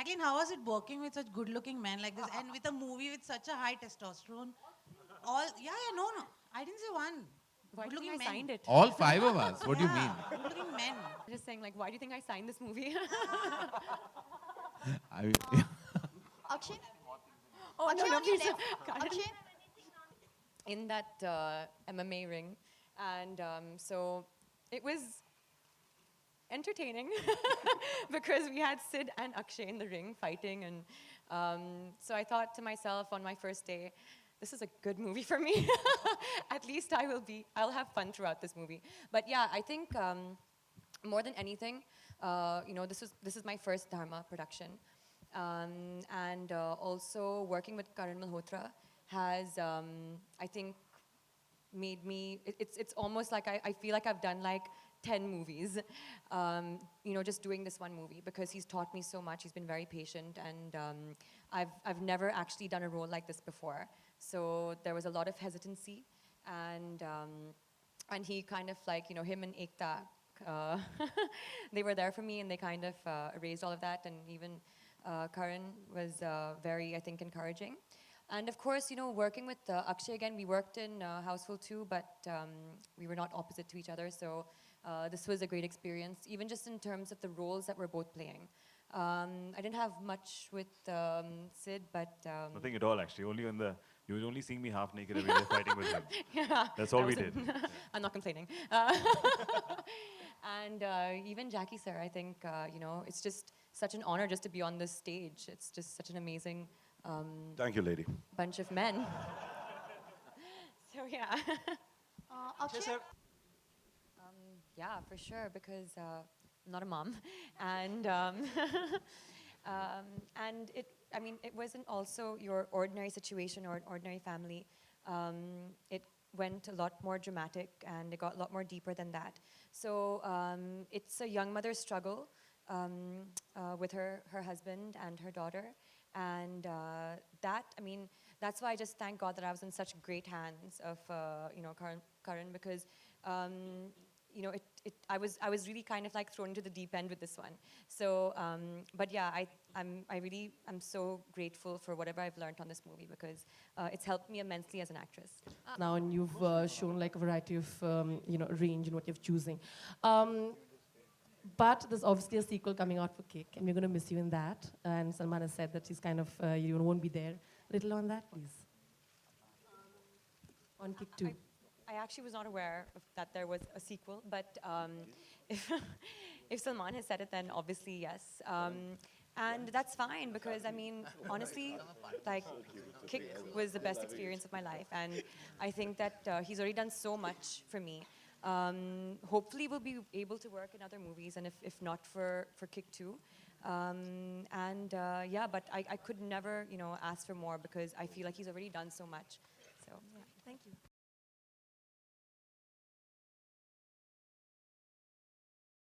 Jacqueline, how was it working with such good-looking men like this, and with a movie with such a high testosterone? No, no. I didn't say one. Why do you Good-looking think I men. signed it? All five of us. What do you mean? Yeah, good-looking men. Just saying, like, why do you think I signed this movie? I, Akshay? Oh, Akshay, no, on your please. left. Karan. Akshay? In that MMA ring. And so it was entertaining because we had Sid and Akshay in the ring fighting. And so I thought to myself on my first day, this is a good movie for me. At least I'll have fun throughout this movie. But yeah, I think more than anything, this is my first Dharma production. And also working with Karan Malhotra has, I think, made me, it's almost like I feel like I've done like 10 movies, just doing this one movie because he's taught me so much. He's been very patient, and I've never actually done a role like this before. So there was a lot of hesitancy, and he kind of like, him and Ekta, they were there for me, and they kind of erased all of that, and even Karan was very, I think, encouraging. And of course, working with Akshay again, we worked in Houseful too, but we were not opposite to each other, so this was a great experience, even just in terms of the roles that we're both playing. I didn't have much with Sid, but... Nothing at all, actually. You were only seeing me half naked every day fighting with him. Yeah, That's all we did. I'm not complaining. And even Jackie sir, I think, it's just such an honor just to be on this stage. It's just such an amazing Thank you, lady. bunch of men. So yeah. Akshay? Yeah, for sure, because I'm not a mom. And it wasn't also your ordinary situation or an ordinary family. It went a lot more dramatic, and it got a lot more deeper than that. So it's a young mother's struggle with her husband and her daughter. And that's why I just thank God that I was in such great hands of, Karan, because, I was really kind of like thrown into the deep end with this one. So, but yeah, I'm so grateful for whatever I've learned on this movie, because it's helped me immensely as an actress. Now, and you've shown like a variety of range in what you're choosing. But there's obviously a sequel coming out for Kick, and we're going to miss you in that. And Salman has said that he's kind of, you won't be there. Little on that, please. On Kick 2. I actually was not aware of that there was a sequel, but if Salman has said it, then obviously yes. And that's fine, because honestly, like, Kick was the best experience of my life, and I think that he's already done so much for me. Hopefully we'll be able to work in other movies, and if not for Kick 2. But I could never, ask for more, because I feel like he's already done so much. So, yeah, thank you.